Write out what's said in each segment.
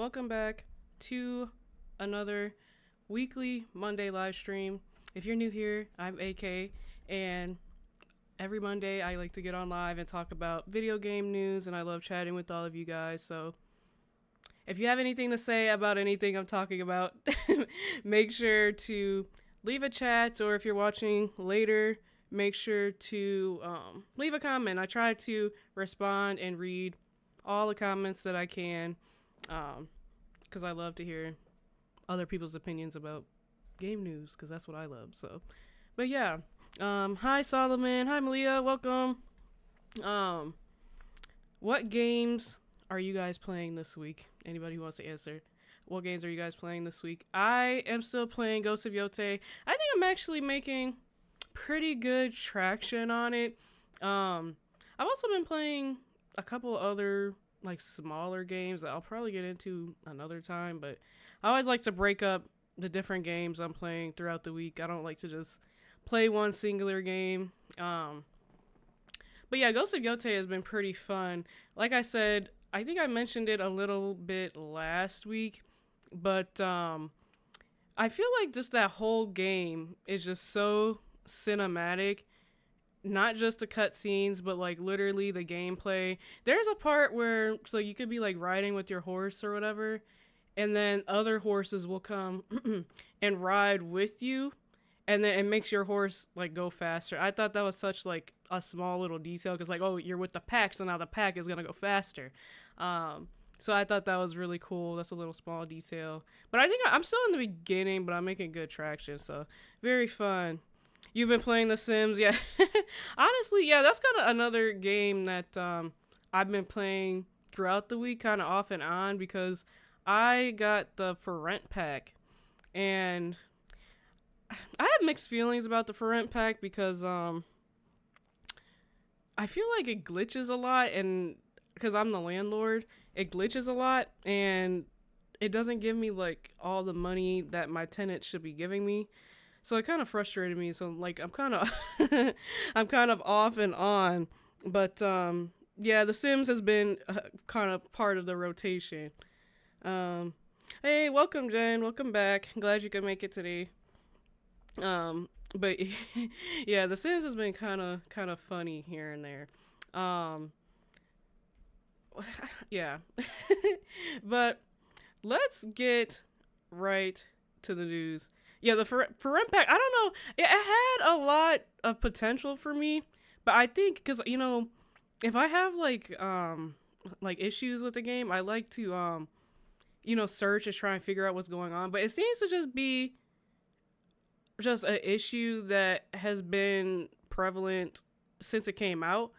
welcome back to another weekly Monday live stream. If you're new here, I'm AK, and every Monday I like to get on live and talk about video game news, and I love chatting with all of you guys. So if you have anything to say about anything I'm talking about, make sure to leave a chat, or if you're watching later, make sure to leave a comment. I try to respond and read all the comments that I can, because I love to hear other people's opinions about game news, because that's what I love. So, but yeah, hi Solomon, hi Malia, welcome. Um, what games are you guys playing this week? Anybody who wants to answer? What games are you guys playing this week? I am still playing Ghost of Yotei. I think I'm actually making pretty good traction on it. I've also been playing a couple other like smaller games that I'll probably get into another time, but I always like to break up the different games I'm playing throughout the week. I don't like to just play one singular game. But yeah, Ghost of Yotei has been pretty fun. Like I said, I think I mentioned it a little bit last week, but I feel like just that whole game is just so cinematic. Not just the cutscenes, but like literally the gameplay. There's a part where so you could be like riding with your horse or whatever, and then other horses will come and ride with you, and then it makes your horse like go faster. I thought that was such like a small little detail, because like, oh, you're with the pack, so now the pack is gonna go faster. So I thought that was really cool. That's a little small detail, but I think I'm still in the beginning, but I'm making good traction, so very fun. You've been playing The Sims, yeah. Honestly, yeah, that's kind of another game that I've been playing throughout the week, kind of off and on, because I got the For Rent pack, and I have mixed feelings about the For Rent pack, because I feel like it glitches a lot, and because I'm the landlord, it glitches a lot, and it doesn't give me like all the money that my tenant should be giving me. So it kind of frustrated me. So like I'm kind of I'm kind of off and on, but yeah, The Sims has been kind of part of the rotation. Hey, welcome Jen, welcome back. Glad you could make it today. But yeah, The Sims has been kind of funny here and there. Um, yeah, but let's get right to the news. Yeah, the for Impact, I don't know. It had a lot of potential for me, but I think because if I have like issues with the game, I like to search and try and figure out what's going on. But it seems to just be just an issue that has been prevalent since it came out,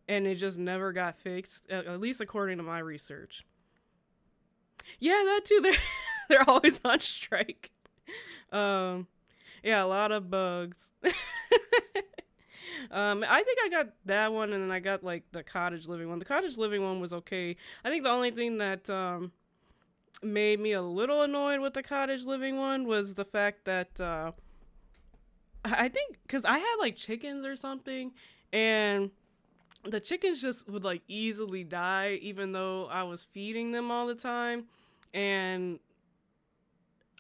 and it just never got fixed. At least according to my research. Yeah, that too. They're always on strike. Yeah, a lot of bugs. I think I got that one, and then I got like the cottage living one. The cottage living one was okay. I think the only thing that made me a little annoyed with the cottage living one was the fact that I think because I had like chickens or something, and the chickens just would like easily die, even though I was feeding them all the time, and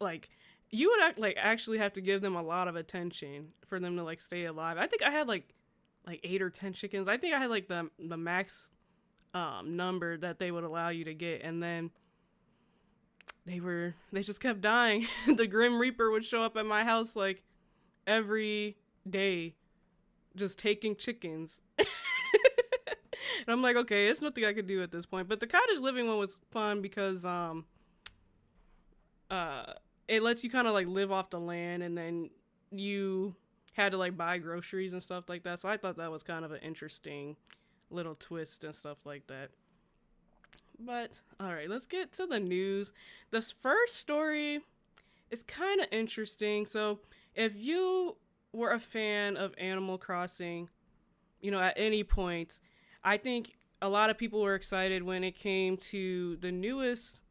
like you would like actually have to give them a lot of attention for them to like stay alive. I think I had like 8 or 10 chickens. I think I had like the max number that they would allow you to get, and then they just kept dying. The Grim Reaper would show up at my house like every day, just taking chickens. And I'm like, okay, it's nothing I could do at this point. But the cottage living one was fun because it lets you kind of like live off the land, and then you had to like buy groceries and stuff like that. So I thought that was kind of an interesting little twist and stuff like that. But all right, let's get to the news. This first story is kind of interesting. So if you were a fan of Animal Crossing, at any point, I think a lot of people were excited when it came to the newest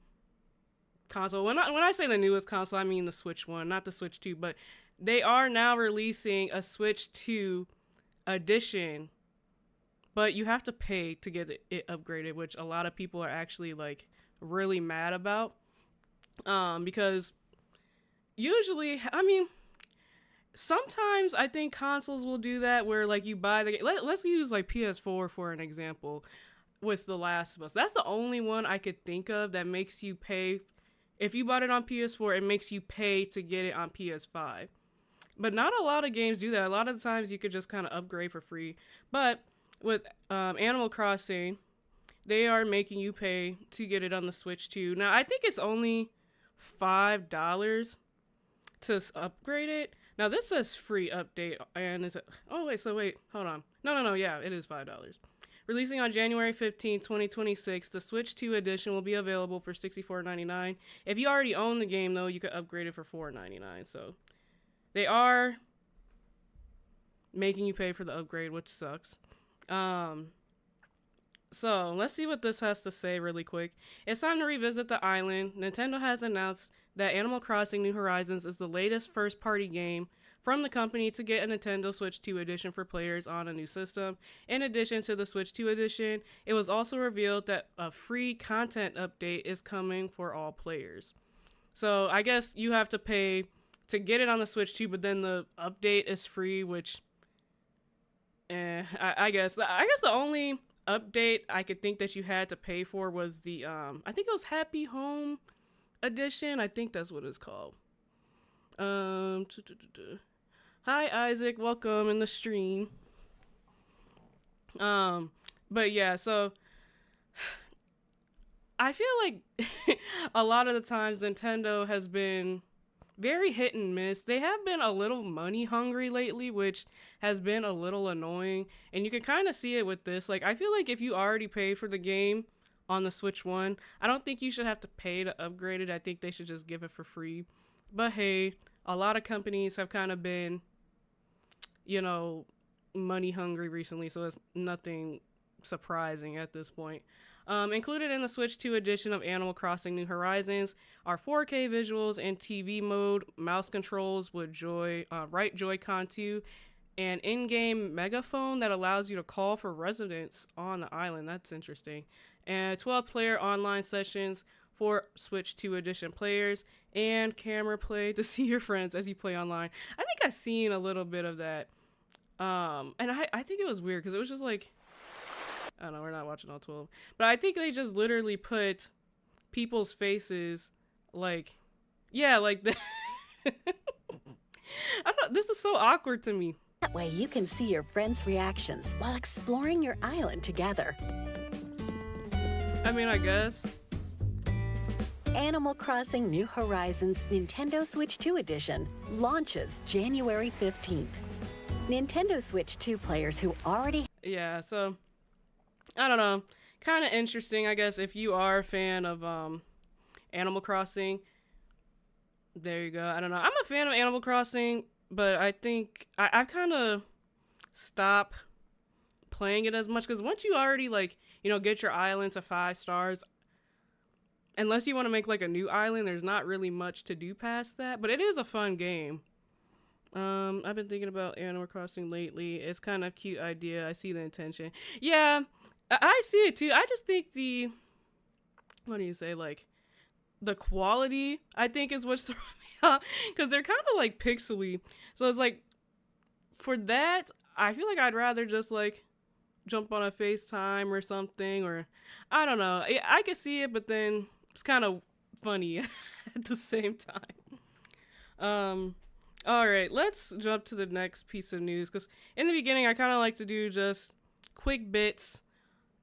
console. When I say the newest console, I mean the Switch one, not the Switch 2, but they are now releasing a Switch 2 edition, but you have to pay to get it upgraded, which a lot of people are actually like really mad about. Because usually, I mean, sometimes I think consoles will do that where like you buy the game. Let's use like PS4 for an example with The Last of Us. That's the only one I could think of that makes you pay. If you bought it on PS4, it makes you pay to get it on PS5. But not a lot of games do that. A lot of the times you could just kind of upgrade for free. But with Animal Crossing, they are making you pay to get it on the Switch too. Now I think it's only $5 to upgrade it. Now this says free update, and it's hold on. No, yeah, it is $5. Releasing on January 15, 2026, the Switch 2 edition will be available for $64.99. If you already own the game, though, you could upgrade it for $4.99. So they are making you pay for the upgrade, which sucks. So let's see what this has to say really quick. It's time to revisit the island. Nintendo has announced that Animal Crossing New Horizons is the latest first-party game from the company to get a Nintendo Switch 2 edition for players on a new system. In addition to the Switch 2 edition, it was also revealed that a free content update is coming for all players. So I guess you have to pay to get it on the Switch 2, but then the update is free, which I guess the only update I could think that you had to pay for was the I think it was Happy Home edition. I think that's what it's called. Hi Isaac, welcome in the stream. But yeah, so I feel like a lot of the times Nintendo has been very hit and miss. They have been a little money hungry lately, which has been a little annoying. And you can kind of see it with this. Like, I feel like if you already paid for the game on the Switch 1, I don't think you should have to pay to upgrade it. I think they should just give it for free. But hey, a lot of companies have kind of been, money hungry recently, so it's nothing surprising at this point. Included in the Switch 2 edition of Animal Crossing New Horizons are 4K visuals and TV mode, mouse controls with right Joy-Con 2, and in-game megaphone that allows you to call for residents on the island. That's interesting. And 12-player online sessions for Switch 2 edition players, and camera play to see your friends as you play online. I think I've seen a little bit of that. And I think it was weird because it was just like, I don't know, we're not watching all 12. But I think they just literally put people's faces like the this is so awkward to me. That way you can see your friends' reactions while exploring your island together. I mean, I guess. Animal Crossing New Horizons Nintendo Switch 2 Edition launches January 15th. Nintendo Switch 2 players who already... Yeah, so, I don't know. Kind of interesting, I guess, if you are a fan of Animal Crossing. There you go. I don't know. I'm a fan of Animal Crossing, but I think I've kind of stopped playing it as much because once you already, get your island to 5 stars, unless you want to make, a new island, there's not really much to do past that, but it is a fun game. I've been thinking about Animal Crossing lately. It's kind of a cute idea. I see the intention. Yeah, I see it too. I just think the quality, I think, is what's throwing me off, because they're kind of pixely. So it's for that, I feel like I'd rather just jump on a FaceTime or something, or I don't know. I can see it, but then it's kind of funny at the same time. All right, let's jump to the next piece of news, because in the beginning I kind of like to do just quick bits,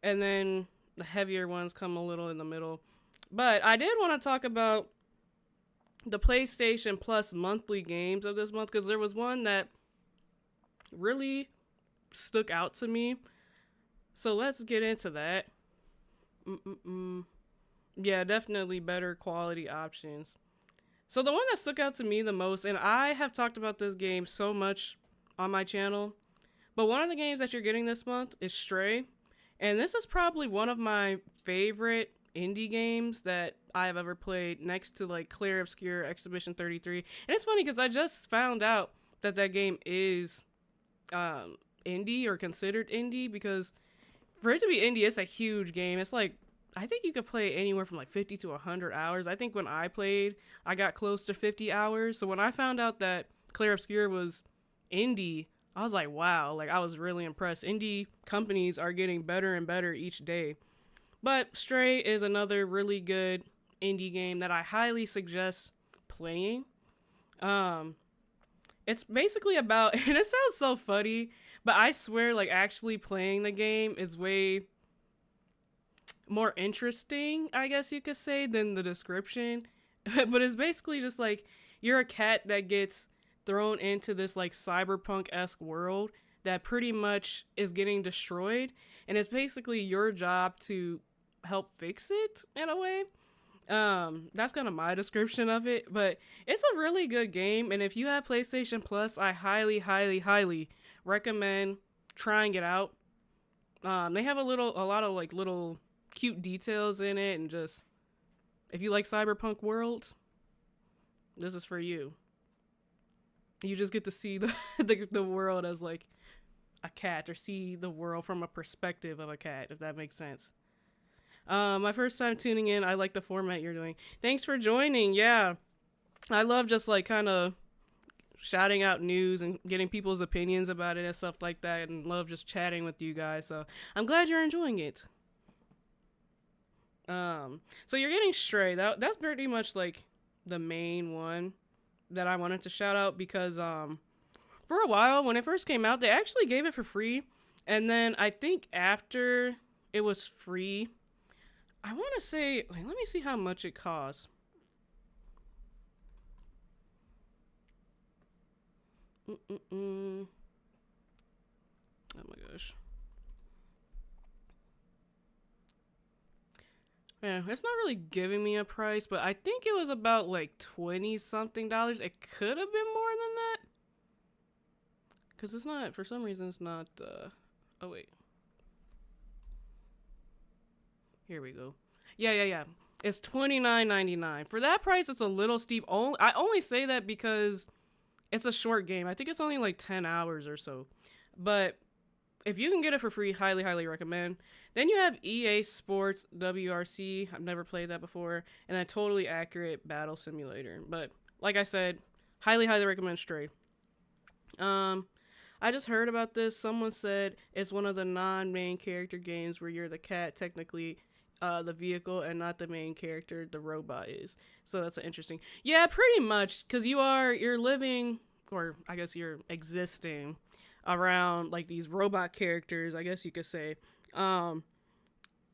and then the heavier ones come a little in the middle. But I did want to talk about the PlayStation Plus monthly games of this month, because there was one that really stuck out to me. So let's get into that. Yeah, definitely better quality options. So the one that stuck out to me the most, and I have talked about this game so much on my channel, but one of the games that you're getting this month is Stray. And this is probably one of my favorite indie games that I've ever played, next to Clair Obscur Exhibition 33. And it's funny because I just found out that that game is indie, or considered indie, because for it to be indie, it's a huge game. It's I think you could play anywhere from like 50 to 100 hours. I think when I played, I got close to 50 hours. So when I found out that Clair Obscur was indie, I was like, wow, like I was really impressed. Indie companies are getting better and better each day. But Stray is another really good indie game that I highly suggest playing. Um, it's basically about, and it sounds so funny, but I swear, like actually playing the game is way more interesting, I guess you could say, than the description. But it's basically just like you're a cat that gets thrown into this like cyberpunk-esque world that pretty much is getting destroyed, and it's basically your job to help fix it in a way. That's kind of my description of it, but it's a really good game, and if you have PlayStation Plus, I highly, highly, highly recommend trying it out. They have a lot of like little cute details in it, and just if you like cyberpunk worlds, this is for you. You just get to see the world as like a cat, or see the world from a perspective of a cat, if that makes sense. My first time tuning in. I like the format you're doing. Thanks for joining. Yeah, I love just like kind of shouting out news and getting people's opinions about it and stuff like that, and love just chatting with you guys. So I'm glad you're enjoying it. So you're getting Stray. That's pretty much like the main one that I wanted to shout out, because for a while when it first came out, they actually gave it for free, and then I think after it was free, I want to say, like, let me see how much it costs. Oh my gosh. Yeah, it's not really giving me a price, but I think it was about like 20 something dollars. It could have been more than that. Because it's not, for some reason, it's not, oh wait. Here we go. Yeah. It's $29.99. For that price, it's a little steep. I only say that because it's a short game. I think it's only like 10 hours or so. But if you can get it for free, highly, highly recommend. Then you have EA Sports WRC. I've never played that before. And a Totally Accurate Battle Simulator. But like I said, highly, highly recommend Stray. I just heard about this. Someone said it's one of the non-main character games where you're the cat, technically the vehicle, and not the main character, the robot is. So that's interesting. Yeah, pretty much, because you're living, or I guess you're existing around like these robot characters, I guess you could say. And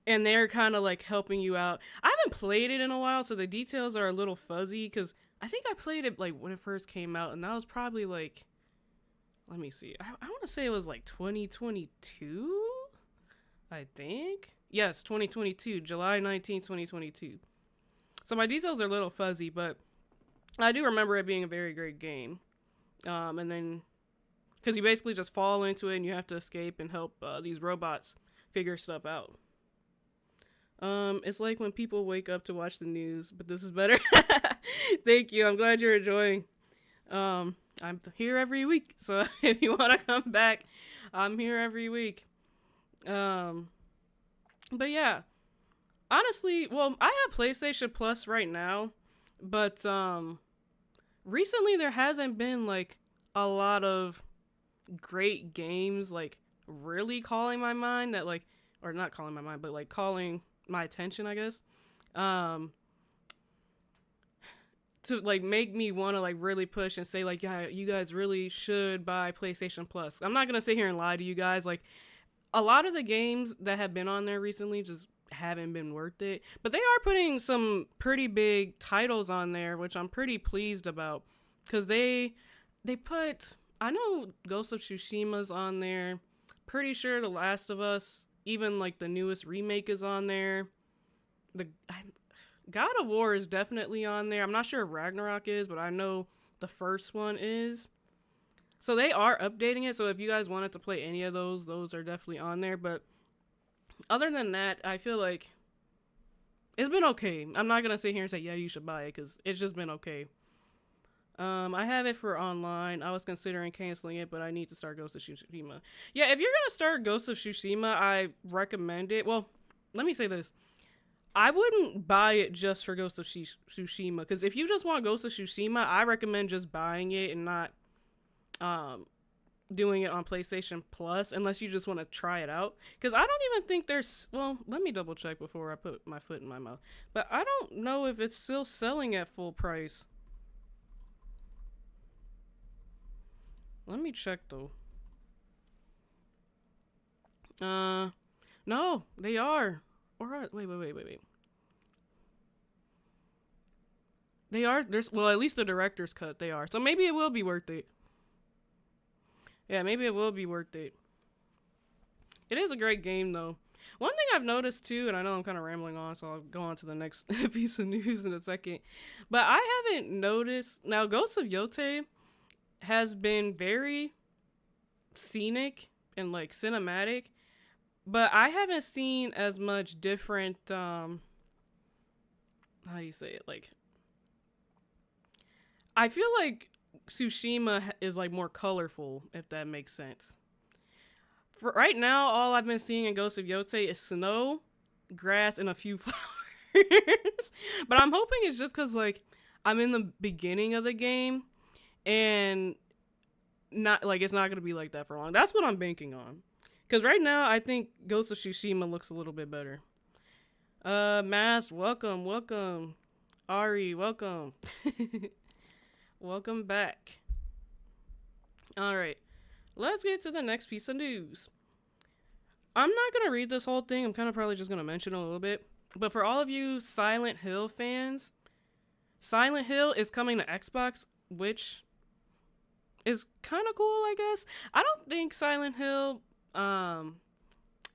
they're kind of like helping you out. I haven't played it in a while, so the details are a little fuzzy, because I think I played it like when it first came out, and that was probably like, let me see, I want to say it was like 2022, I think. Yes, 2022, July 19th, 2022. So my details are a little fuzzy, but I do remember it being a very great game. And then, because you basically just fall into it and you have to escape and help these robots figure stuff out. It's like when people wake up to watch the news, but this is better. Thank you. I'm glad you're enjoying. I'm here every week, so if you want to come back, I'm here every week. But yeah, honestly, well, I have PlayStation Plus right now, but recently there hasn't been like a lot of great games like really calling my mind, that like, or not calling my mind, but like calling my attention, I guess. To like make me want to like really push and say like, yeah, you guys really should buy PlayStation Plus. I'm not gonna sit here and lie to you guys. Like, a lot of the games that have been on there recently just haven't been worth it, but they are putting some pretty big titles on there, which I'm pretty pleased about, because they put, I know Ghost of Tsushima's on there, pretty sure The Last of Us, even like the newest remake is on there. God of War is definitely on there. I'm not sure if Ragnarok is, but I know the first one is. So they are updating it. So if you guys wanted to play any of those are definitely on there. But other than that, I feel like it's been okay. I'm not going to sit here and say, yeah, you should buy it, because it's just been okay. I have it for online. I was considering canceling it, but I need to start Ghost of Tsushima. Yeah, if you're going to start Ghost of Tsushima, I recommend it. Well, let me say this. I wouldn't buy it just for Ghost of Tsushima, because if you just want Ghost of Tsushima, I recommend just buying it and not um doing it on PlayStation Plus unless you just want to try it out. Because I don't even think there's, well, let me double check before I put my foot in my mouth. But I don't know if it's still selling at full price. Let me check though. No, they are. Or wait. They are. There's, well, at least the director's cut. They are. So maybe it will be worth it. Yeah, maybe it will be worth it. It is a great game though. One thing I've noticed too, and I know I'm kind of rambling on, so I'll go on to the next piece of news in a second. But I haven't noticed, now Ghost of Yote has been very scenic and like cinematic, but I haven't seen as much different how do you say it, like, I feel like Tsushima is like more colorful, if that makes sense. For right now, all I've been seeing in Ghost of Yote is snow, grass, and a few flowers. But I'm hoping it's just because like I'm in the beginning of the game, and not like it's not gonna be like that for long. That's what I'm banking on. Because right now, I think Ghost of Tsushima looks a little bit better. Mask, welcome. Ari, welcome. Welcome back. All right, let's get to the next piece of news. I'm not going to read this whole thing. I'm kind of probably just going to mention a little bit. But for all of you Silent Hill fans, Silent Hill is coming to Xbox, which is kind of cool, I guess. I don't think Silent Hill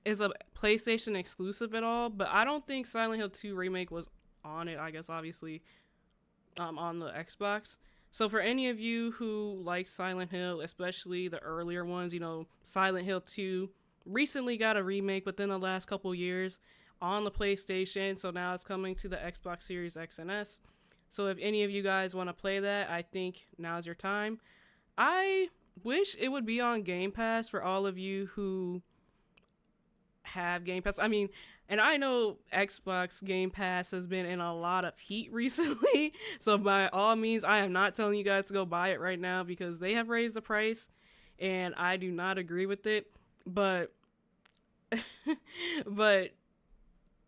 is a PlayStation exclusive at all, but I don't think Silent Hill 2 Remake was on it, I guess, obviously, on the Xbox. So for any of you who like Silent Hill, especially the earlier ones, you know, Silent Hill 2 recently got a remake within the last couple years on the PlayStation, so now it's coming to the Xbox Series X and S. So if any of you guys want to play that, I think now's your time. I wish it would be on Game Pass for all of you who have Game Pass. I mean, and I know Xbox Game Pass has been in a lot of heat recently, so by all means, I am not telling you guys to go buy it right now because they have raised the price, and I do not agree with it. But, but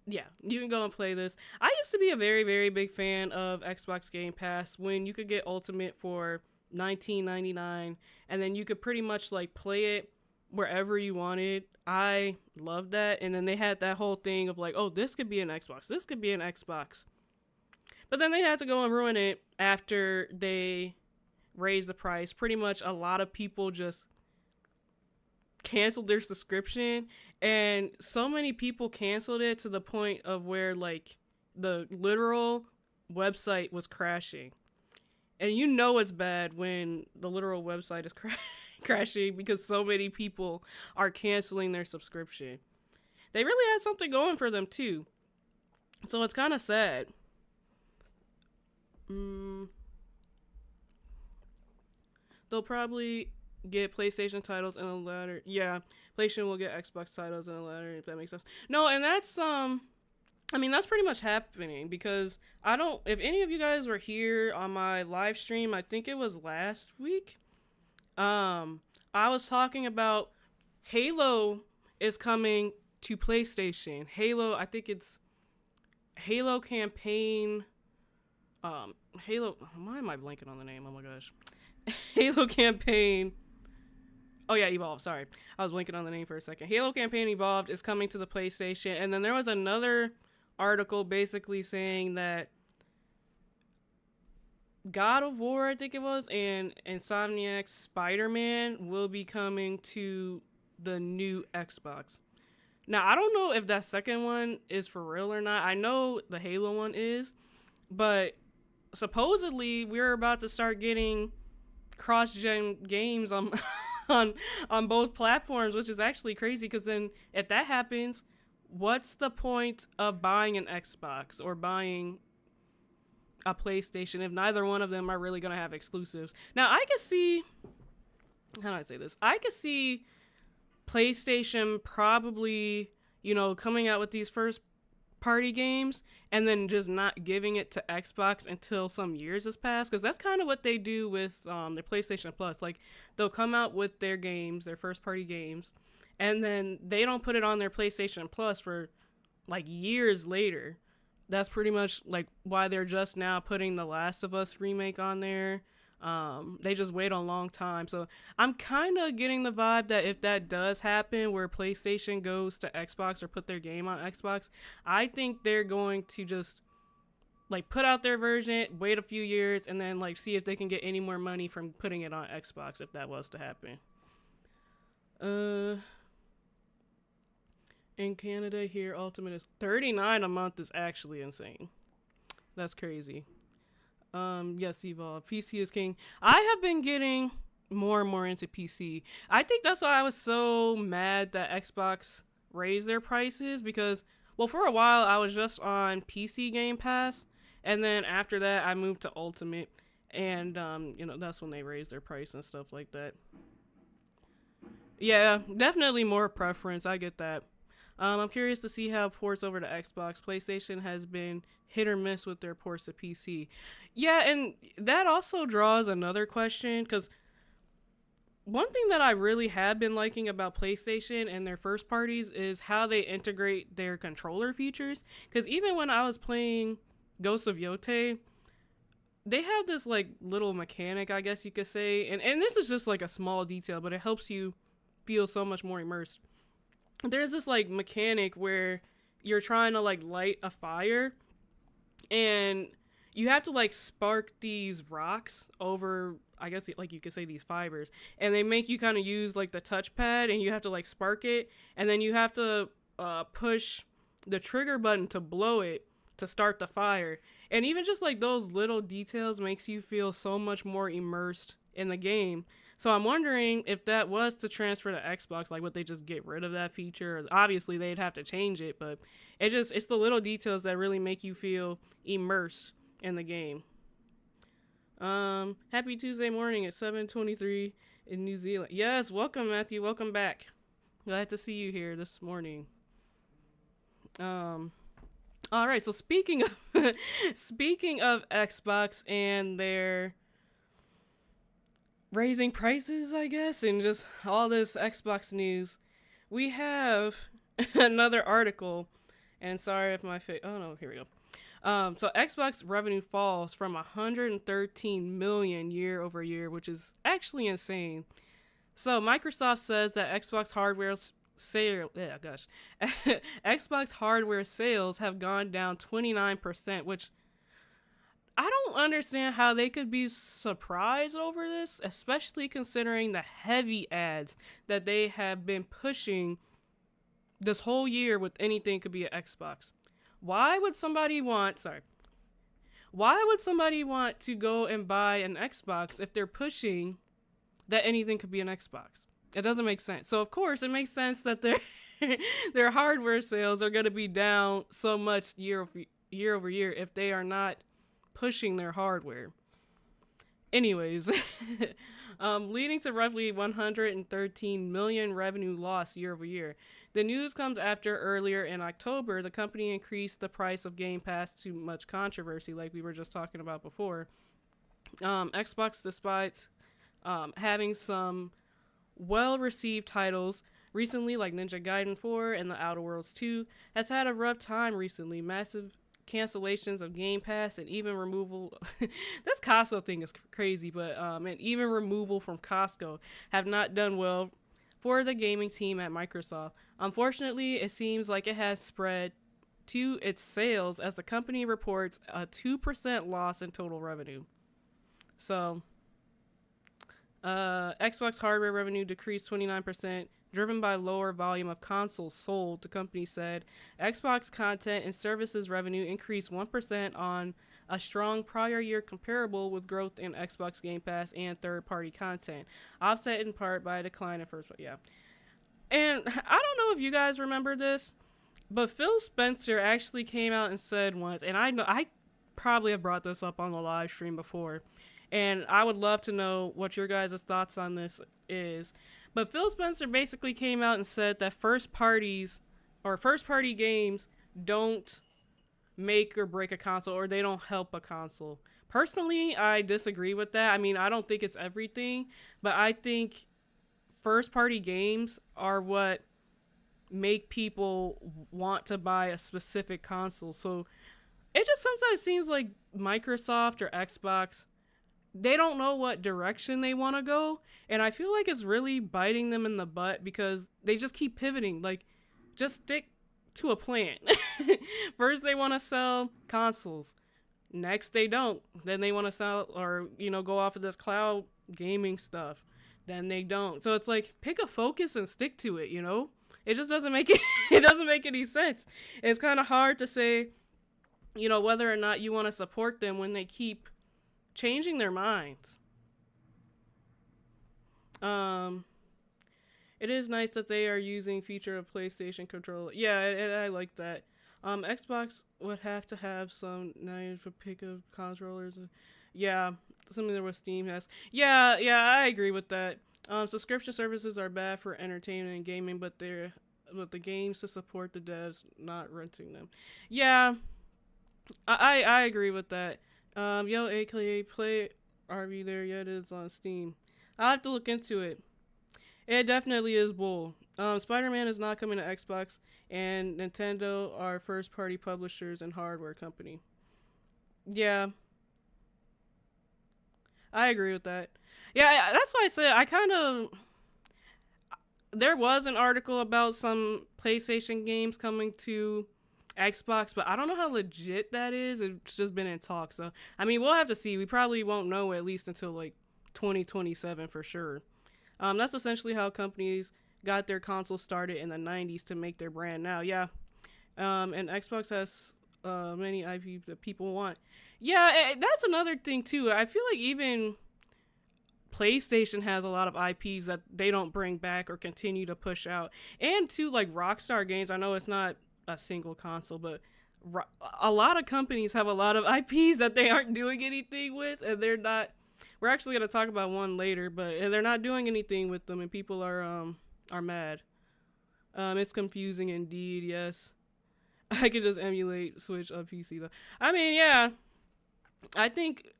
yeah, you can go and play this. I used to be a very, very big fan of Xbox Game Pass when you could get Ultimate for $19.99, and then you could pretty much like play it wherever you wanted. I loved that. And then they had that whole thing of like, oh, this could be an Xbox, this could be an Xbox. But then they had to go and ruin it after they raised the price. Pretty much a lot of people just canceled their subscription, and so many people canceled it to the point of where like the literal website was crashing. And you know it's bad when the literal website is crashing because so many people are canceling their subscription. They really had something going for them too. So it's kind of sad. They'll probably get PlayStation titles in a later. Yeah, PlayStation will get Xbox titles in a later, if that makes sense. No, and that's I mean, that's pretty much happening because I don't, if any of you guys were here on my live stream, I think it was last week, I was talking about Halo is coming to PlayStation. Halo, I think it's Halo campaign, Halo, why am I blanking on the name? Oh my gosh. Halo campaign, oh yeah, Evolve, sorry. I was blanking on the name for a second. Halo campaign Evolved is coming to the PlayStation, and then there was another article basically saying that God of War, I think it was, and Insomniac's Spider-Man will be coming to the new Xbox. Now, I don't know if that second one is for real or not. I know the Halo one is, but supposedly we're about to start getting cross-gen games on on both platforms, which is actually crazy because then if that happens, what's the point of buying an Xbox or buying a PlayStation if neither one of them are really going to have exclusives? Now, I could see, how do I say this? I could see PlayStation probably, you know, coming out with these first party games and then just not giving it to Xbox until some years has passed, because that's kind of what they do with their PlayStation Plus. Like, they'll come out with their games, their first party games, and then they don't put it on their PlayStation Plus for like years later. That's pretty much like why they're just now putting the Last of Us remake on there. They just wait a long time. So I'm kind of getting the vibe that if that does happen, where PlayStation goes to Xbox or put their game on Xbox, I think they're going to just like put out their version, wait a few years, and then like see if they can get any more money from putting it on Xbox if that was to happen. In Canada here, Ultimate is $39 a month is actually insane. That's crazy. Yes, Evolve. PC is king. I have been getting more and more into PC. I think that's why I was so mad that Xbox raised their prices, because, well, for a while I was just on PC Game Pass, and then after that I moved to Ultimate, and that's when they raised their price and stuff like that. Yeah, definitely more preference. I get that. I'm curious to see how ports over to Xbox. PlayStation has been hit or miss with their ports to PC. Yeah, and that also draws another question, because one thing that I really have been liking about PlayStation and their first parties is how they integrate their controller features. Because even when I was playing Ghosts of Yotei, they have this like little mechanic, I guess you could say, and this is just like a small detail, but it helps you feel so much more immersed. There's this like mechanic where you're trying to like light a fire, and you have to like spark these rocks over, I guess like you could say, these fibers, and they make you kind of use like the touchpad, and you have to like spark it, and then you have to push the trigger button to blow it to start the fire. And even just like those little details makes you feel so much more immersed in the game. So I'm wondering if that was to transfer to Xbox, like would they just get rid of that feature? Obviously they'd have to change it, but it's the little details that really make you feel immersed in the game. Happy Tuesday morning at 7:23 in New Zealand. Yes, welcome Matthew, welcome back. Glad to see you here this morning. All right, so speaking of Xbox and their raising prices, I guess, and just all this Xbox news, we have another article, and sorry if my face, oh no, here we go. So Xbox revenue falls from 113 million year over year, which is actually insane. So Microsoft says that Xbox hardware Xbox hardware sales have gone down 29%, which I don't understand how they could be surprised over this, especially considering the heavy ads that they have been pushing this whole year with anything could be an Xbox. Why would somebody want to go and buy an Xbox if they're pushing that anything could be an Xbox? It doesn't make sense. So of course it makes sense that their hardware sales are going to be down so much year over year if they are not pushing their hardware. Anyways, leading to roughly 113 million revenue loss year over year. The news comes after earlier in October, the company increased the price of Game Pass to much controversy, like we were just talking about before. Xbox, despite having some well-received titles recently, like Ninja Gaiden 4 and The Outer Worlds 2, has had a rough time recently. Massive cancellations of Game Pass and even removal this Costco thing is crazy, but and even removal from Costco have not done well for the gaming team at Microsoft. Unfortunately, it seems like it has spread to its sales as the company reports a 2% loss in total revenue. So Xbox hardware revenue decreased 29%, driven by lower volume of consoles sold, the company said. Xbox content and services revenue increased 1% on a strong prior year comparable with growth in Xbox Game Pass and third-party content, offset in part by a decline in first. Yeah. And I don't know if you guys remember this, but Phil Spencer actually came out and said once, and I know I probably have brought this up on the live stream before, and I would love to know what your guys' thoughts on this is. But Phil Spencer basically came out and said that first party games don't make or break a console, or they don't help a console. Personally, I disagree with that. I mean, I don't think it's everything, but I think first party games are what make people want to buy a specific console. So it just sometimes seems like Microsoft or Xbox, they don't know what direction they want to go, and I feel like it's really biting them in the butt because they just keep pivoting. Like, just stick to a plan. First they want to sell consoles, next they don't, then they want to sell, or go off of this cloud gaming stuff, then they don't. So it's like, pick a focus and stick to it. It just doesn't make it it doesn't make any sense. It's kind of hard to say whether or not you want to support them when they keep changing their minds. It is nice that they are using feature of PlayStation controller. Yeah, I like that. Xbox would have to have some nice for pick of controllers. Yeah, something that what Steam has. Yeah, I agree with that. Subscription services are bad for entertainment and gaming, but the games to support the devs, not renting them. Yeah, I agree with that. AKA Play RV there. Yeah, it is on Steam. I'll have to look into it. It definitely is bull. Spider-Man is not coming to Xbox, and Nintendo are first-party publishers and hardware company. Yeah, I agree with that. Yeah, that's why I said I kind of... There was an article about some PlayStation games coming to Xbox, but I don't know how legit that is. It's just been in talk. So, I mean, we'll have to see. We probably won't know at least until like 2027 for sure. That's essentially how companies got their consoles started in the 90s to make their brand now. Yeah. And Xbox has many IP that people want. Yeah, that's another thing too. I feel like even PlayStation has a lot of IPs that they don't bring back or continue to push out. And too, like Rockstar games, I know it's not a single console, but a lot of companies have a lot of IPs that they aren't doing anything with, and they're not... We're actually going to talk about one later, but they're not doing anything with them, and people are mad. It's confusing indeed, yes. I could just emulate Switch on PC, though. I mean, yeah. I think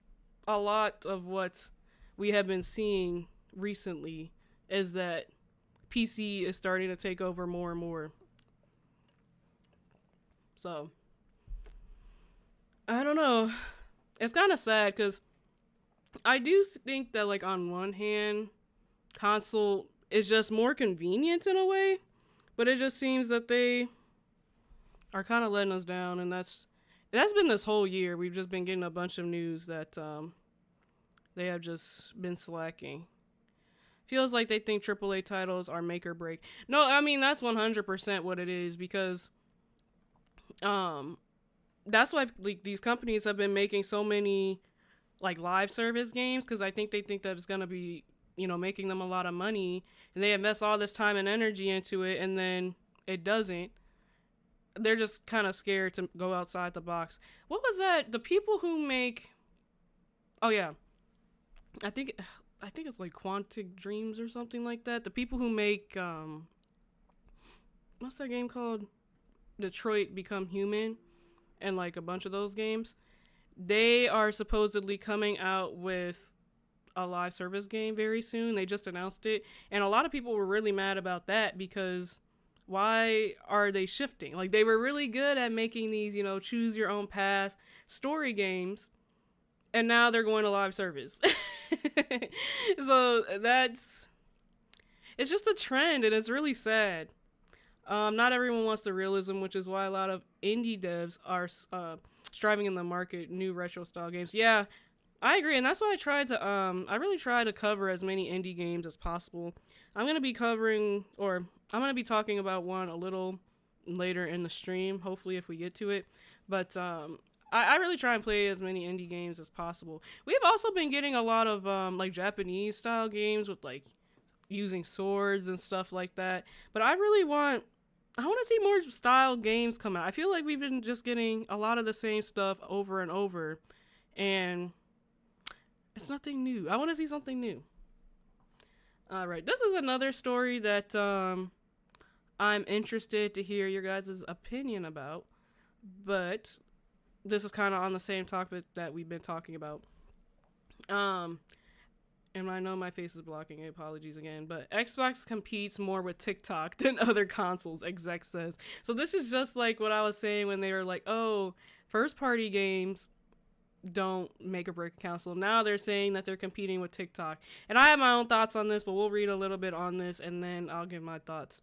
a lot of what we have been seeing recently is that PC is starting to take over more and more. So, I don't know. It's kind of sad, because I do think that, like, on one hand, console is just more convenient in a way, but it just seems that they are kind of letting us down, and that's been this whole year. We've just been getting a bunch of news that they have just been slacking. Feels like they think AAA titles are make or break. No, I mean, that's 100% what it is, because that's why, like, these companies have been making so many like live service games, because I think they think that it's going to be, making them a lot of money, and they invest all this time and energy into it, and then it doesn't. They're just kind of scared to go outside the box. What was that? The people who make... Oh, yeah. I think it's like Quantic Dreams or something like that. The people who make... what's that game called? Detroit Become Human, and like a bunch of those games. They are supposedly coming out with a live service game very soon. They just announced it. And a lot of people were really mad about that, because why are they shifting? Like, they were really good at making these, choose your own path story games, and now they're going to live service. So it's just a trend, and it's really sad. Not everyone wants the realism, which is why a lot of indie devs are striving in the market new retro style games. Yeah, I agree, and that's why I really try to cover as many indie games as possible. I'm going to be talking about one a little later in the stream, hopefully, if we get to it. But I really try and play as many indie games as possible. We've also been getting a lot of like Japanese style games with like using swords and stuff like that. But I want to see more style games come out. I feel like we've been just getting a lot of the same stuff over and over, and it's nothing new. I want to see something new. All right, this is another story that I'm interested to hear your guys' opinion about, but this is kind of on the same topic that we've been talking about. Um, and I know my face is blocking. Apologies again. But Xbox competes more with TikTok than other consoles, exec says. So this is just like what I was saying when they were like, oh, first party games don't make or break a console. Now they're saying that they're competing with TikTok. And I have my own thoughts on this, but we'll read a little bit on this and then I'll give my thoughts.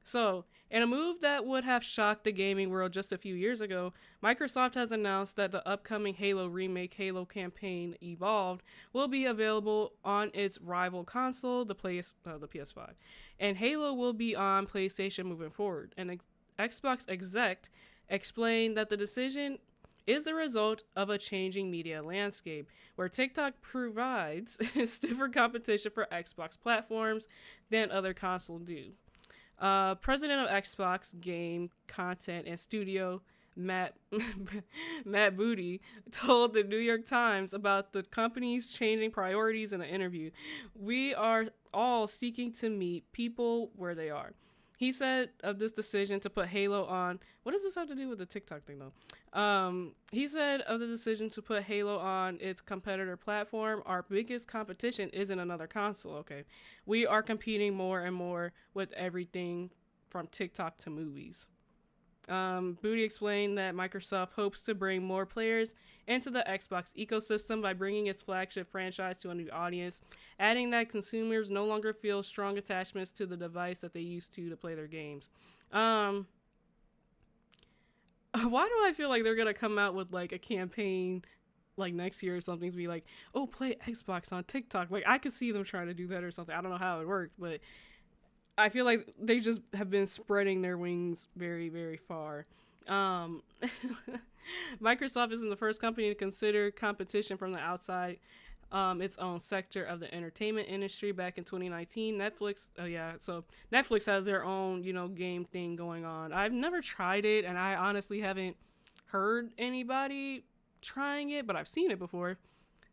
So, in a move that would have shocked the gaming world just a few years ago, Microsoft has announced that the upcoming Halo remake, Halo Campaign Evolved, will be available on its rival console, the PS5. And Halo will be on PlayStation moving forward. An Xbox exec explained that the decision is the result of a changing media landscape, where TikTok provides stiffer competition for Xbox platforms than other consoles do. President of Xbox Game Content and Studio, Matt Booty, told the New York Times about the company's changing priorities in an interview. We are all seeking to meet people where they are. He said of this decision to put Halo on. What does this have to do with the TikTok thing, though? He said of the decision to put Halo on its competitor platform, our biggest competition isn't another console, okay? We are competing more and more with everything from TikTok to movies. Booty explained that Microsoft hopes to bring more players into the Xbox ecosystem by bringing its flagship franchise to a new audience, adding that consumers no longer feel strong attachments to the device that they used to play their games. Why do I feel like they're gonna come out with like a campaign like next year or something to be like, oh, play Xbox on TikTok? Like, I could see them trying to do that or something. I don't know how it worked, but I feel like they just have been spreading their wings very, very far. Microsoft isn't the first company to consider competition from the outside its own sector of the entertainment industry. Back in 2019, Netflix has their own, game thing going on. I've never tried it, and I honestly haven't heard anybody trying it, but I've seen it before.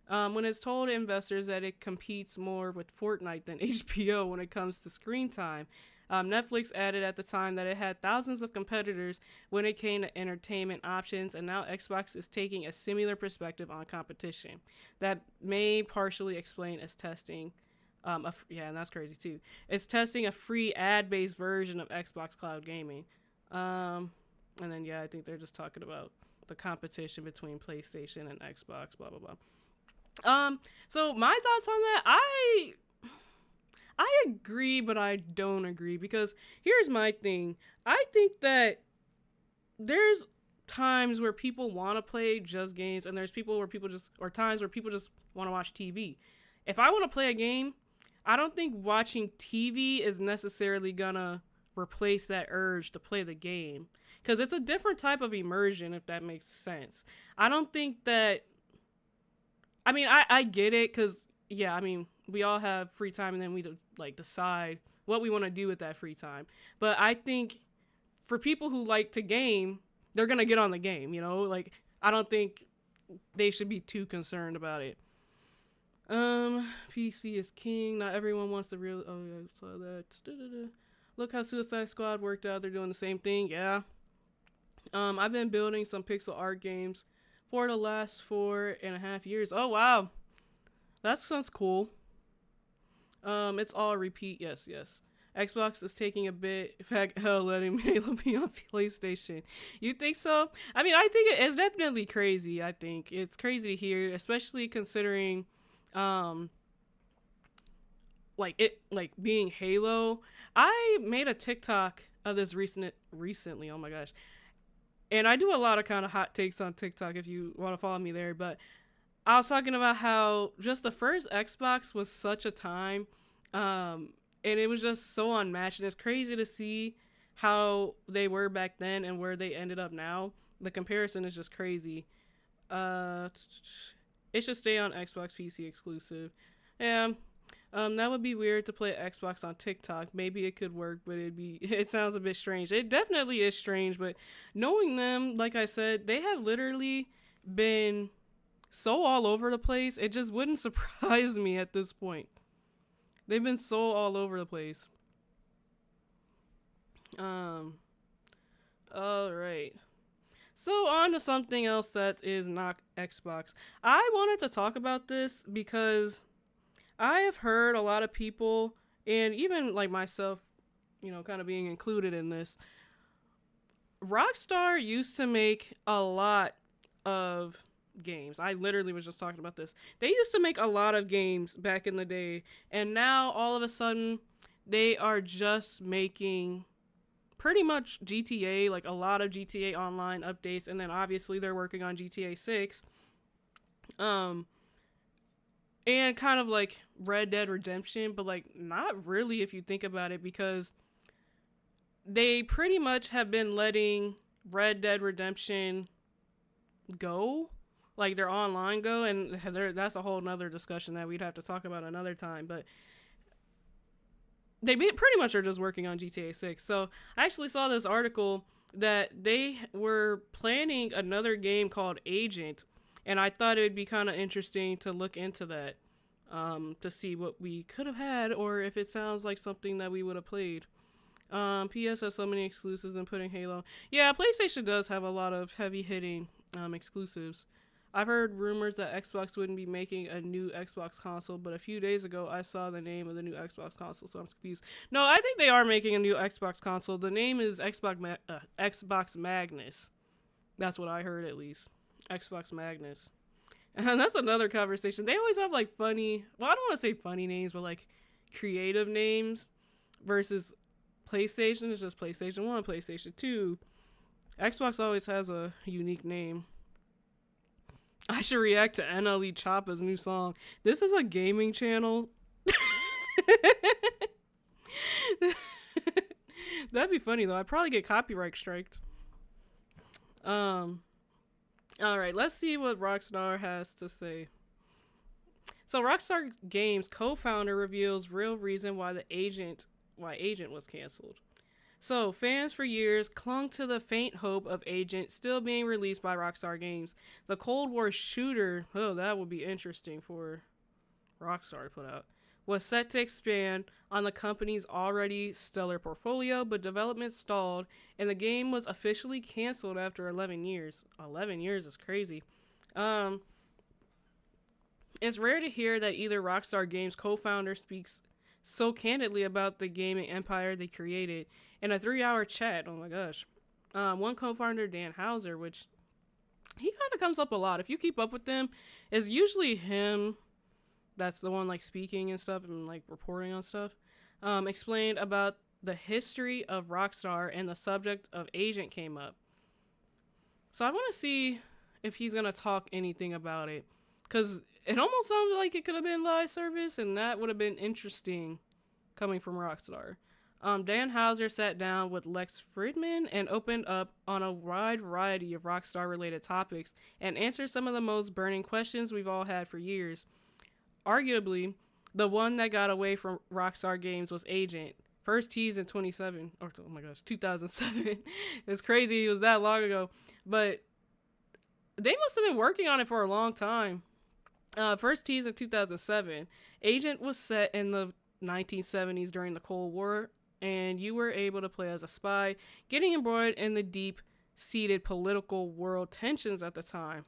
When it's told investors that it competes more with Fortnite than HBO when it comes to screen time. Netflix added at the time that it had thousands of competitors when it came to entertainment options, and now Xbox is taking a similar perspective on competition. That may partially explain its testing. And that's crazy too. It's testing a free ad-based version of Xbox Cloud Gaming. And then, I think they're just talking about the competition between PlayStation and Xbox, blah, blah, blah. So my thoughts on that, I agree, but I don't agree, because here's my thing. I think that there's times where people want to play just games, and there's times where people just want to watch TV. If I want to play a game, I don't think watching TV is necessarily gonna replace that urge to play the game, because it's a different type of immersion, if that makes sense. I don't think that, I get it, because, we all have free time, and then we decide what we want to do with that free time. But I think for people who like to game, they're going to get on the game, I don't think they should be too concerned about it. PC is king. Not everyone wants to really, oh yeah, I saw that. Look how Suicide Squad worked out. They're doing the same thing. Yeah. I've been building some pixel art games for the last 4.5 years. Oh, wow. That sounds cool. It's all repeat. Yes. Xbox is taking a bit, in fact, letting Halo be on PlayStation. You think so? I think it's definitely crazy. I think it's crazy to hear, especially considering, being Halo. I made a TikTok of this recently. Oh my gosh. And I do a lot of kind of hot takes on TikTok if you want to follow me there. But I was talking about how just the first Xbox was such a time. And it was just so unmatched. And it's crazy to see how they were back then and where they ended up now. The comparison is just crazy. It should stay on Xbox PC exclusive. Yeah. That would be weird to play Xbox on TikTok. Maybe it could work, but it sounds a bit strange. It definitely is strange, but knowing them, like I said, they have literally been so all over the place. It just wouldn't surprise me at this point. They've been so all over the place. All right. So on to something else that is not Xbox. I wanted to talk about this because I have heard a lot of people, and even like myself, kind of being included in this. Rockstar used to make a lot of games. I literally was just talking about this. They used to make a lot of games back in the day, and now all of a sudden they are just making pretty much GTA, like a lot of GTA Online updates, and then obviously they're working on GTA 6. And kind of like Red Dead Redemption, but like not really if you think about it, because they pretty much have been letting Red Dead Redemption go, like their online go, and that's a whole nother discussion that we'd have to talk about another time. But they pretty much are just working on GTA 6. So I actually saw this article that they were planning another game called Agent, and I thought it would be kind of interesting to look into that, to see what we could have had, or if it sounds like something that we would have played. PS has so many exclusives, including Halo. Yeah, PlayStation does have a lot of heavy-hitting exclusives. I've heard rumors that Xbox wouldn't be making a new Xbox console, but a few days ago I saw the name of the new Xbox console, so I'm confused. No, I think they are making a new Xbox console. The name is Xbox Magnus. That's what I heard, at least. Xbox Magnus. And that's another conversation. They always have like funny, well, I don't want to say funny names, but like creative names, versus PlayStation is just PlayStation 1, PlayStation 2. Xbox always has a unique name. I should react to NLE Choppa's new song. This is a gaming channel. That'd be funny though. I'd probably get copyright striked. All right, let's see what Rockstar has to say. So Rockstar Games co-founder reveals real reason why Agent was canceled. So, fans for years clung to the faint hope of Agent still being released by Rockstar Games. The Cold War shooter, that would be interesting for Rockstar to put out, was set to expand on the company's already stellar portfolio, but development stalled, and the game was officially canceled after 11 years. 11 years is crazy. It's rare to hear that either Rockstar Games co-founder speaks so candidly about the gaming empire they created in a 3-hour chat. Oh my gosh. One co-founder, Dan Houser, which he kind of comes up a lot. If you keep up with them, it's usually him that's the one like speaking and stuff and like reporting on stuff. Explained about the history of Rockstar, and the subject of Agent came up. So I want to see if he's going to talk anything about it, because it almost sounded like it could have been live service, and that would have been interesting coming from Rockstar. Dan Houser sat down with Lex Fridman and opened up on a wide variety of Rockstar-related topics and answered some of the most burning questions we've all had for years. Arguably, the one that got away from Rockstar Games was Agent, first teased in 2007. It's crazy, it was that long ago. But they must have been working on it for a long time. First teased in 2007. Agent was set in the 1970s during the Cold War, and you were able to play as a spy, getting embroiled in the deep-seated political world tensions at the time.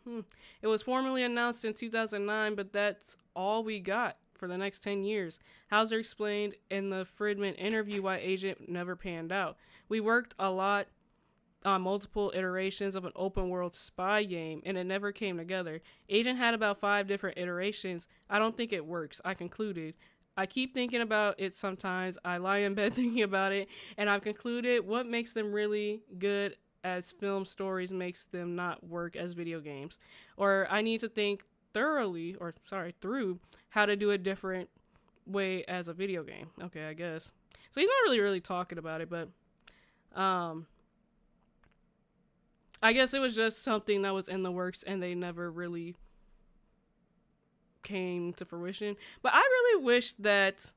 It was formally announced in 2009, but that's all we got for the next 10 years. Houser explained in the Fridman interview why Agent never panned out. We worked a lot on multiple iterations of an open-world spy game, and it never came together. Agent had about 5 different iterations. I don't think it works, I concluded. I keep thinking about it sometimes. I lie in bed thinking about it, and I've concluded what makes them really good as film stories makes them not work as video games. Or I need to think through how to do a different way as a video game. Okay, I guess. So he's not really talking about it, but I guess it was just something that was in the works and they never really came to fruition. But I really wish that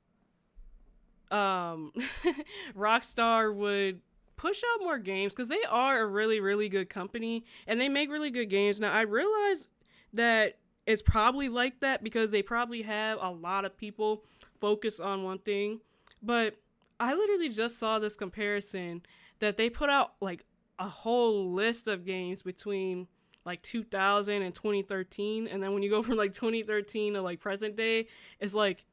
Rockstar would push out more games, because they are a really good company and they make really good games. Now I realize that it's probably like that because they probably have a lot of people focused on one thing, but I literally just saw this comparison that they put out like a whole list of games between like 2000 and 2013, and then when you go from like 2013 to like present day, it's like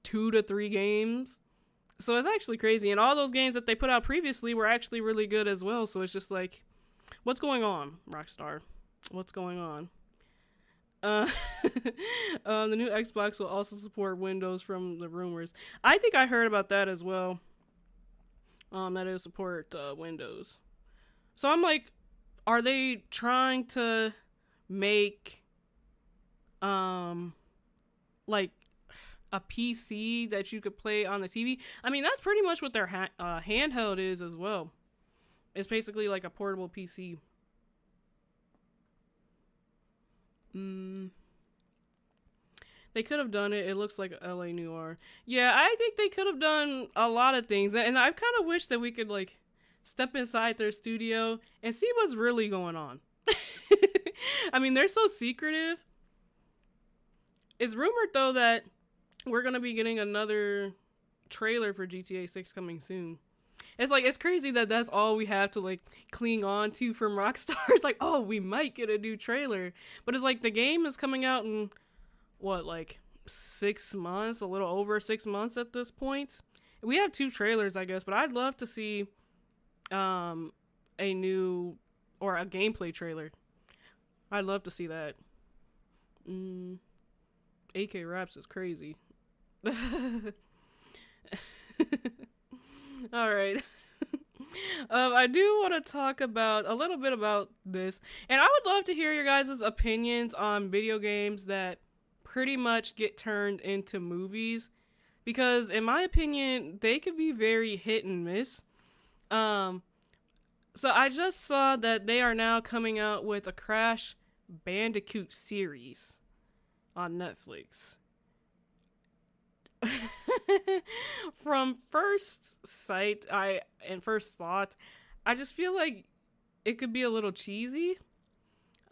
2 to 3 games. So it's actually crazy, and all those games that they put out previously were actually really good as well. So it's just like, what's going on, Rockstar? What's going on? The new Xbox will also support Windows from the rumors. I think I heard about that as well. That it'll support Windows. So I'm like, are they trying to make like a PC that you could play on the TV? I mean, that's pretty much what their handheld is as well. It's basically like a portable PC. They could have done it. It looks like LA Noir. Yeah, I think they could have done a lot of things. And I kind of wish that we could like step inside their studio and see what's really going on. I mean, they're so secretive. It's rumored though that we're going to be getting another trailer for GTA 6 coming soon. It's like, it's crazy that that's all we have to like cling on to from Rockstar. It's like, oh, we might get a new trailer. But it's like the game is coming out in what, like 6 months, a little over 6 months at this point. We have 2 trailers, I guess, but I'd love to see a new or a gameplay trailer. I'd love to see that. AK Raps is crazy. All right. I do want to talk about a little bit about this, and I would love to hear your guys' opinions on video games that pretty much get turned into movies, because in my opinion they could be very hit and miss. So I just saw that they are now coming out with a Crash Bandicoot series on Netflix. From first sight, and first thought, I just feel like it could be a little cheesy.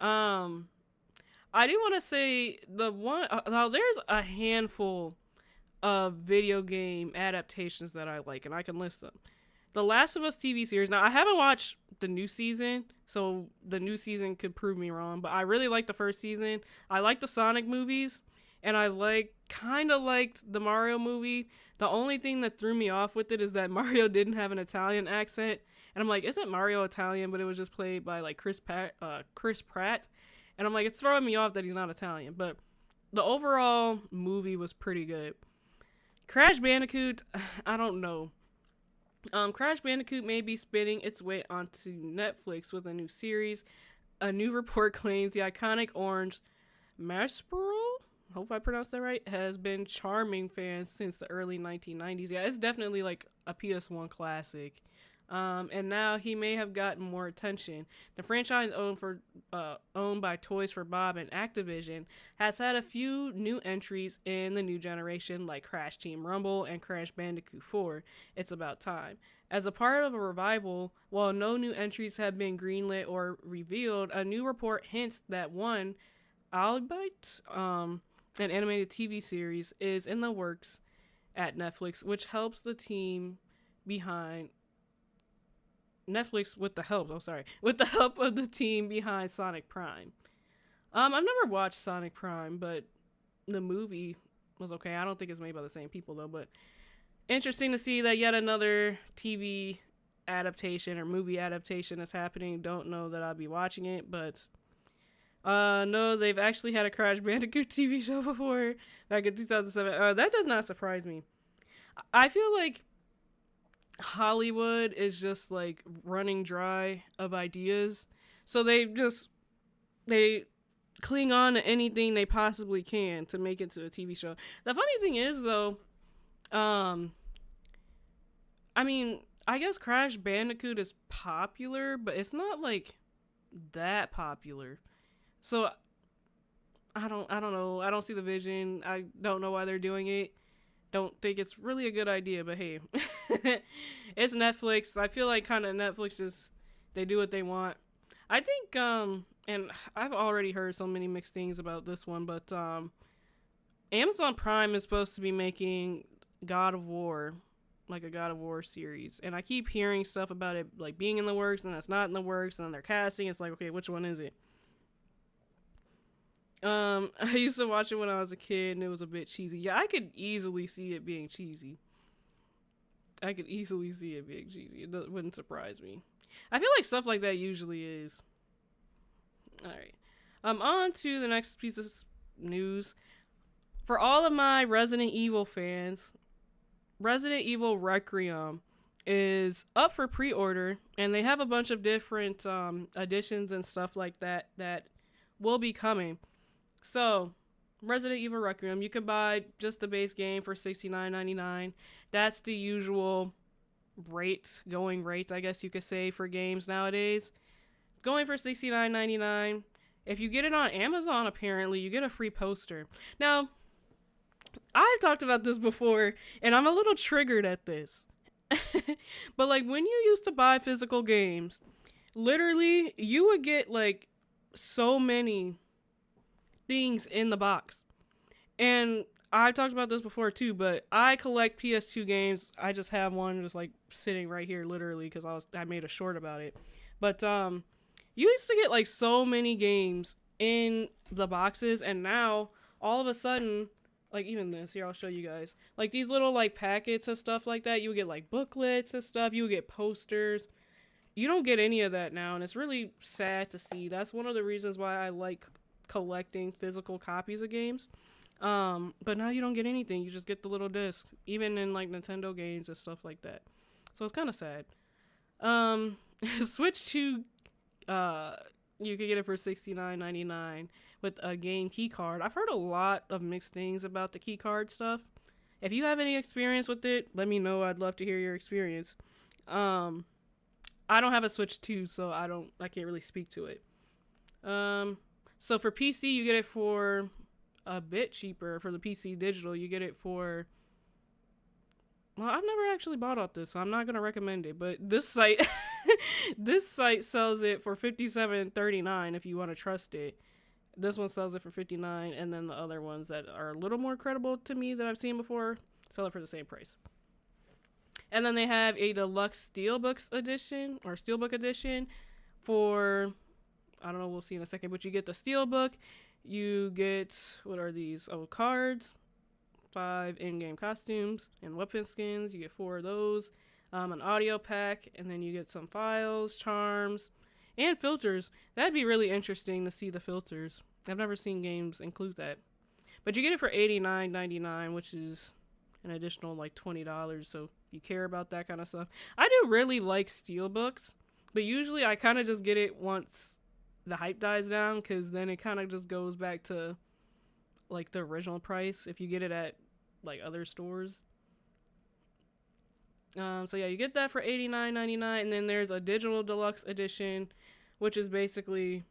I do want to say now there's a handful of video game adaptations that I like, and I can list them. The Last of Us TV series. Now, I haven't watched the new season, so the new season could prove me wrong, but I really like the first season. I like the Sonic movies, and I kind of liked the Mario movie. The only thing that threw me off with it is that Mario didn't have an Italian accent, and I'm like, isn't Mario Italian? But it was just played by like Chris Pratt, and I'm like, it's throwing me off that he's not Italian. But the overall movie was pretty good. Crash Bandicoot, I don't know. Crash Bandicoot may be spinning its way onto Netflix with a new series. A new report claims the iconic orange Masperl, hope I pronounced that right, has been charming fans since the early 1990s. Yeah, it's definitely like a PS1 classic. And now he may have gotten more attention. The franchise owned by Toys for Bob and Activision has had a few new entries in the new generation, like Crash Team Rumble and Crash Bandicoot 4. It's about time. As a part of a revival, while no new entries have been greenlit or revealed, a new report hints that one, Albite, an animated TV series, is in the works at Netflix, which helps the team behind with the help of the team behind Sonic Prime. I've never watched Sonic Prime, but the movie was okay. I don't think it's made by the same people though, but interesting to see that yet another TV adaptation or movie adaptation is happening. Don't know that I'll be watching it, but no, they've actually had a Crash Bandicoot TV show before, back in 2007. That does not surprise me. I feel like Hollywood is just like running dry of ideas, so they cling on to anything they possibly can to make it to a TV show. The funny thing is though, I mean, I guess Crash Bandicoot is popular, but it's not like that popular. So I don't know. I don't see the vision. I don't know why they're doing it. Don't think it's really a good idea, but hey, it's Netflix. I feel like kind of Netflix just, they do what they want. I think, and I've already heard so many mixed things about this one, but Amazon Prime is supposed to be making God of War like a God of War series, and I keep hearing stuff about it like being in the works, and it's not in the works, and then they're casting. It's like, okay, which one is it? I used to watch it when I was a kid, and it was a bit cheesy. Yeah, I could easily see it being cheesy. It wouldn't surprise me. I feel like stuff like that usually is. All right. On to the next piece of news. For all of my Resident Evil fans, Resident Evil Requiem is up for pre-order, and they have a bunch of different editions and stuff like that will be coming. So, Resident Evil Requiem, you can buy just the base game for $69.99. That's the usual going rate, I guess you could say, for games nowadays. Going for $69.99. If you get it on Amazon, apparently, you get a free poster. Now, I've talked about this before, and I'm a little triggered at this. But, like, when you used to buy physical games, literally, you would get, like, so many things in the box. And I talked about this before too, but I collect PS2 games. I just have one just like sitting right here literally because I made a short about it. But you used to get like so many games in the boxes, and now all of a sudden, like even this here, I'll show you guys, like these little like packets and stuff like that, you would get like booklets and stuff, you would get posters. You don't get any of that now, and it's really sad to see. That's one of the reasons why I like collecting physical copies of games. But now you don't get anything. You just get the little disc, even in like Nintendo games and stuff like that. So it's kind of sad. Switch to, you could get it for $69.99 with a game key card. I've heard a lot of mixed things about the key card stuff. If you have any experience with it, let me know. I'd love to hear your experience. I don't have a Switch 2, so I can't really speak to it. So for PC, you get it for a bit cheaper. For the PC digital, you get it for, well, I've never actually bought out this, so I'm not going to recommend it, but this site sells it for $57.39 if you want to trust it. This one sells it for $59, and then the other ones that are a little more credible to me that I've seen before sell it for the same price. And then they have a deluxe Steelbook edition for, I don't know, we'll see in a second, but you get the Steelbook, you get, what are these? Oh, cards, 5 in-game costumes and weapon skins, you get 4 of those, an audio pack, and then you get some files, charms, and filters. That'd be really interesting to see the filters. I've never seen games include that. But you get it for $89.99, which is an additional like $20, so if you care about that kind of stuff. I do really like Steelbooks, but usually I kind of just get it once the hype dies down, because then it kind of just goes back to like the original price if you get it at like other stores. So yeah, you get that for $89.99, and then there's a digital deluxe edition, which is basically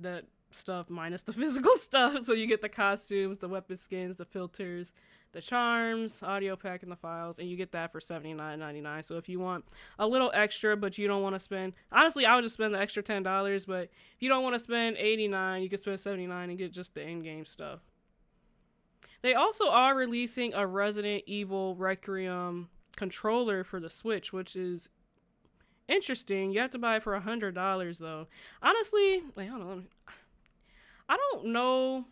that stuff minus the physical stuff. So you get the costumes, the weapon skins, the filters, the charms, audio pack, and the files, and you get that for $79.99. So if you want a little extra, but you don't want to spend, honestly, I would just spend the extra $10, but if you don't want to spend $89, you can spend $79 and get just the in-game stuff. They also are releasing a Resident Evil Requiem controller for the Switch, which is interesting. You have to buy it for $100 though. Honestly, like, I don't know.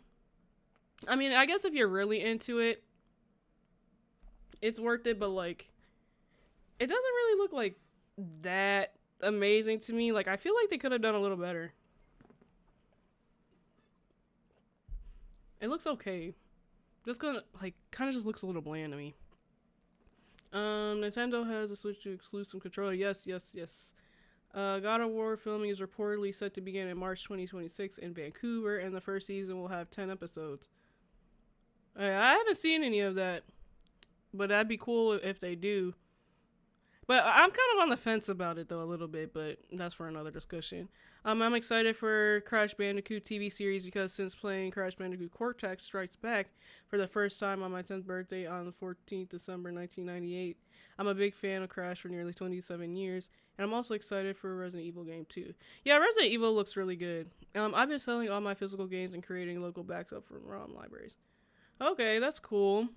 I mean, I guess if you're really into it, it's worth it, but like, it doesn't really look like that amazing to me. Like, I feel like they could have done a little better. It looks okay. Just gonna, like, kind of just looks a little bland to me. Nintendo has a Switch 2 exclusive controller. Yes. God of War filming is reportedly set to begin in March 2026 in Vancouver, and the first season will have 10 episodes. I haven't seen any of that, but that'd be cool if they do. But I'm kind of on the fence about it, though, a little bit, but that's for another discussion. I'm excited for Crash Bandicoot TV series because since playing Crash Bandicoot Cortex Strikes Back for the first time on my 10th birthday on 14th December 1998, I'm a big fan of Crash for nearly 27 years, and I'm also excited for a Resident Evil game, too. Yeah, Resident Evil looks really good. I've been selling all my physical games and creating local backup from ROM libraries. Okay, that's cool.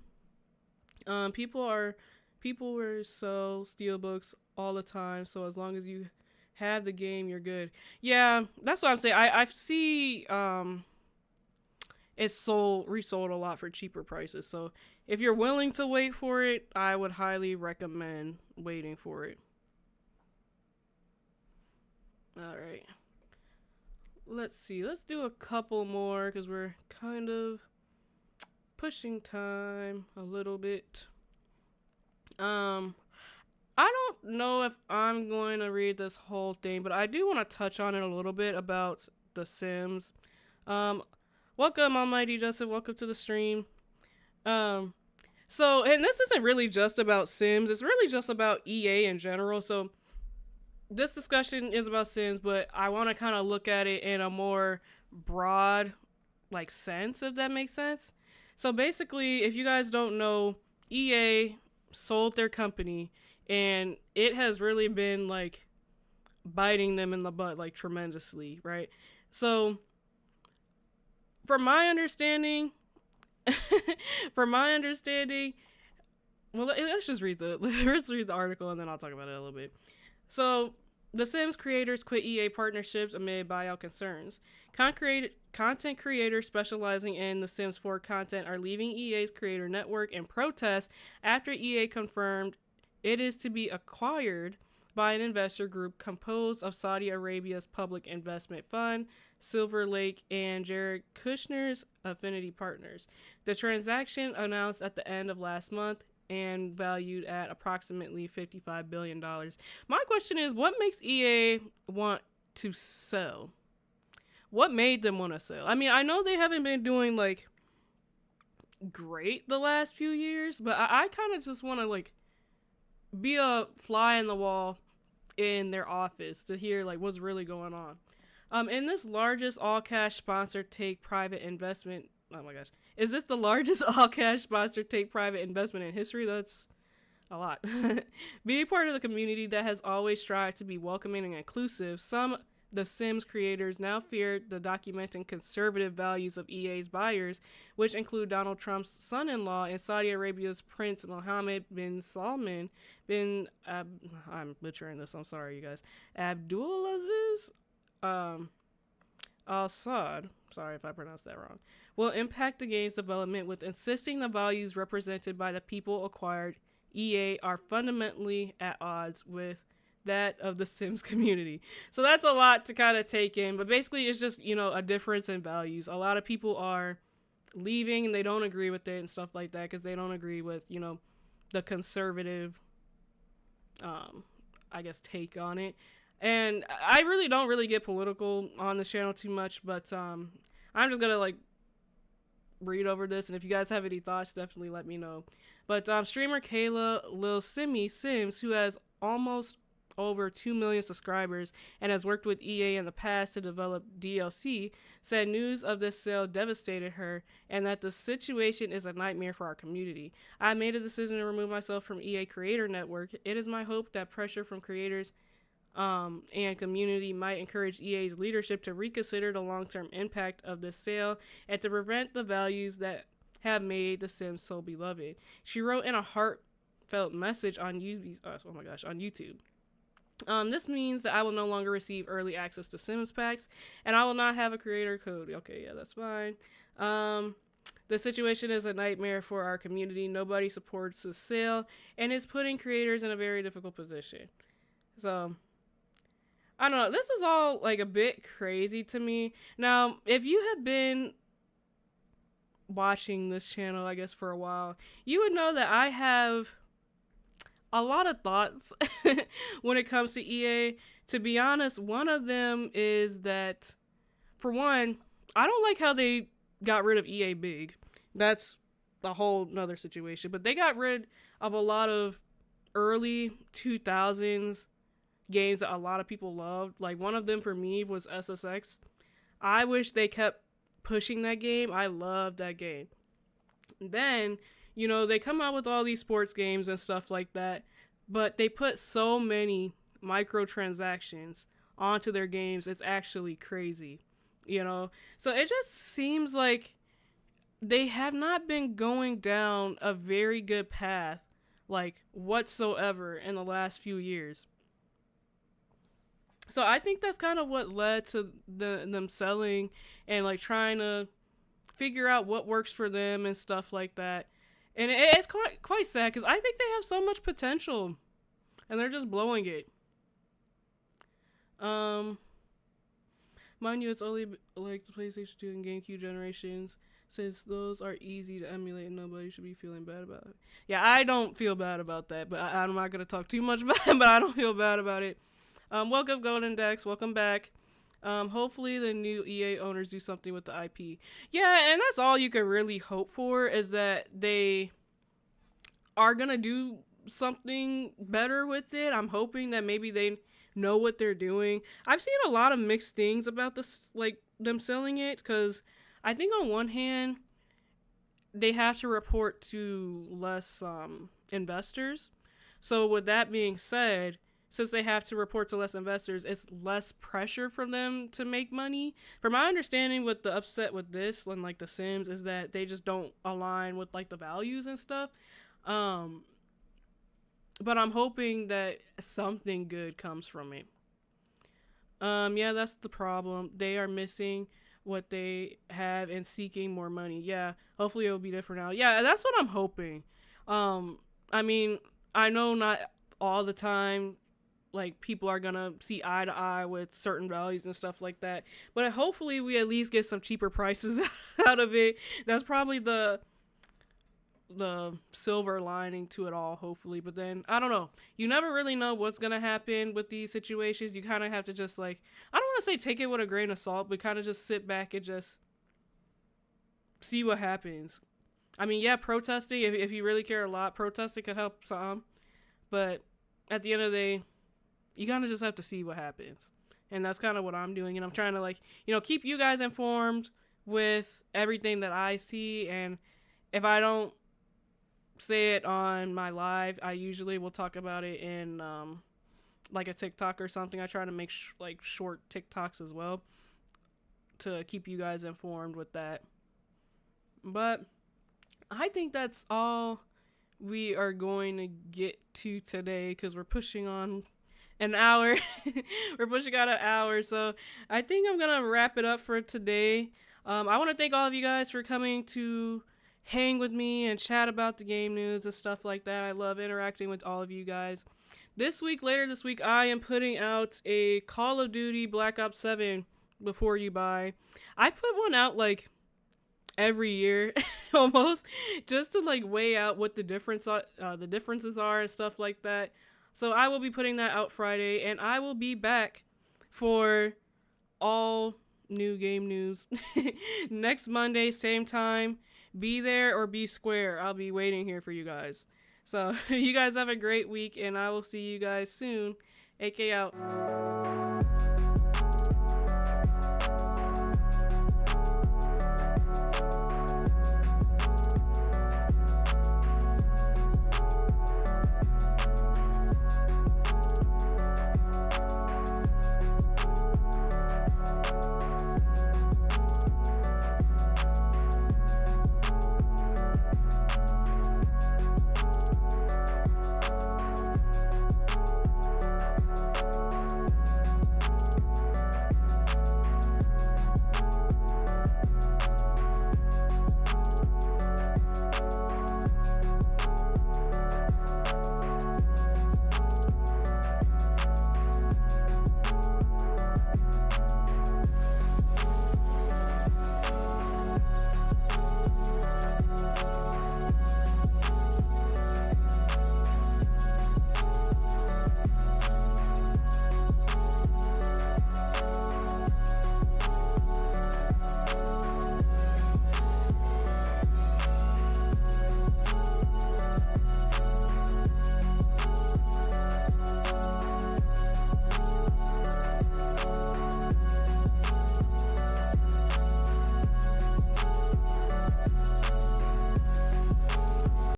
People were sell steelbooks all the time. So as long as you have the game, you're good. Yeah, that's what I'm saying. I see it's resold a lot for cheaper prices. So if you're willing to wait for it, I would highly recommend waiting for it. All right. Let's see. Let's do a couple more because we're kind of pushing time a little bit. I don't know if I'm going to read this whole thing, but I do want to touch on it a little bit about The Sims. Um, Welcome, Almighty Justin. Welcome to the stream. Um, and this isn't really just about Sims. It's really just about EA in general. So this discussion is about Sims, but I want to kind of look at it in a more broad, like, sense, if that makes sense. So basically, if you guys don't know, EA sold their company, and it has really been like biting them in the butt like tremendously, right? So from my understanding, well, let's just read the article and then I'll talk about it a little bit. So the Sims creators quit EA partnerships amid buyout concerns. Content creators specializing in The Sims 4 content are leaving EA's creator network in protest after EA confirmed it is to be acquired by an investor group composed of Saudi Arabia's public investment fund, Silver Lake, and Jared Kushner's affinity partners. The transaction, announced at the end of last month and valued at approximately $55 billion. My question is, what makes EA want to sell? What made them want to sell? I mean, I know they haven't been doing like great the last few years, but I kind of just want to like be a fly in the wall in their office to hear like what's really going on. In this largest all-cash sponsored take private investment, oh my gosh, is this the largest all-cash sponsored take private investment in history? That's a lot. Being part of the community that has always strived to be welcoming and inclusive, some The Sims creators now fear the documenting conservative values of EA's buyers, which include Donald Trump's son-in-law and Saudi Arabia's Prince Mohammed bin Salman bin I'm butchering this, I'm sorry you guys, Abdulaziz Al-Saud, sorry if I pronounced that wrong, will impact the game's development with insisting the values represented by the people acquired EA are fundamentally at odds with that of the Sims community. So that's a lot to kind of take in, but basically it's just, a difference in values. A lot of people are leaving and they don't agree with it and stuff like that because they don't agree with, the conservative, I guess, take on it. And I really don't really get political on the channel too much, but I'm just going to read over this, and if you guys have any thoughts, definitely let me know. But streamer Kayla Lil Simmy Sims, who has almost over 2 million subscribers and has worked with EA in the past to develop DLC, said news of this sale devastated her and that the situation is a nightmare for our community. I made a decision to remove myself from EA Creator Network. It is my hope that pressure from creators and community might encourage EA's leadership to reconsider the long-term impact of this sale and to prevent the values that have made The Sims so beloved. She wrote in a heartfelt message on YouTube. This means that I will no longer receive early access to Sims packs, and I will not have a creator code. Okay, yeah, that's fine. The situation is a nightmare for our community. Nobody supports the sale, and it's putting creators in a very difficult position. So, I don't know. This is all, a bit crazy to me. Now, if you have been watching this channel, I guess, for a while, you would know that I have a lot of thoughts when it comes to EA. To be honest, one of them is that, for one, I don't like how they got rid of EA Big. That's a whole nother situation. But they got rid of a lot of early 2000s games that a lot of people loved. One of them for me was SSX. I wish they kept pushing that game. I loved that game. Then they come out with all these sports games and stuff like that, but they put so many microtransactions onto their games. It's actually crazy, So it just seems like they have not been going down a very good path, like whatsoever, in the last few years. So I think that's kind of what led to them selling and like trying to figure out what works for them and stuff like that. And it's quite sad because I think they have so much potential, and they're just blowing it. Um, Mind you, it's only like the PlayStation 2 and GameCube generations, since those are easy to emulate and nobody should be feeling bad about it. Yeah, I don't feel bad about that, but I'm not going to talk too much about it, but I don't feel bad about it. Welcome, Golden Dex. Welcome back. Hopefully the new EA owners do something with the IP. Yeah, and that's all you can really hope for, is that they are going to do something better with it. I'm hoping that maybe they know what they're doing. I've seen a lot of mixed things about this, like them selling it, because I think on one hand they have to report to less investors. So with that being said, since they have to report to less investors, it's less pressure for them to make money. From my understanding, with the upset with this and like The Sims is that they just don't align with like the values and stuff. But I'm hoping that something good comes from it. Yeah, that's the problem. They are missing what they have and seeking more money. Yeah, hopefully it'll be different now. Yeah, that's what I'm hoping. I mean, I know not all the time like people are gonna see eye to eye with certain values and stuff like that, but hopefully we at least get some cheaper prices out of it. That's probably the silver lining to it all, hopefully. But then I don't know, you never really know what's gonna happen with these situations. You kind of have to just like, I don't want to say take it with a grain of salt, but kind of just sit back and just see what happens. I mean, yeah, protesting, if you really care a lot, protesting could help some, but at the end of the day, you kind of just have to see what happens. And that's kind of what I'm doing. And I'm trying to, like, keep you guys informed with everything that I see. And if I don't say it on my live, I usually will talk about it in, like, a TikTok or something. I try to make, like, short TikToks as well to keep you guys informed with that. But I think that's all we are going to get to today, because we're pushing on an hour. We're pushing out an hour, so I think I'm gonna wrap it up for today. I want to thank all of you guys for coming to hang with me and chat about the game news and stuff like that. I love interacting with all of you guys. Later this week, I am putting out a Call of Duty Black Ops 7 before you buy. I put one out like every year almost, just to like weigh out what the differences are and stuff like that. So I will be putting that out Friday, and I will be back for all new game news next Monday, same time. Be there or be square. I'll be waiting here for you guys. So you guys have a great week, and I will see you guys soon. AK out.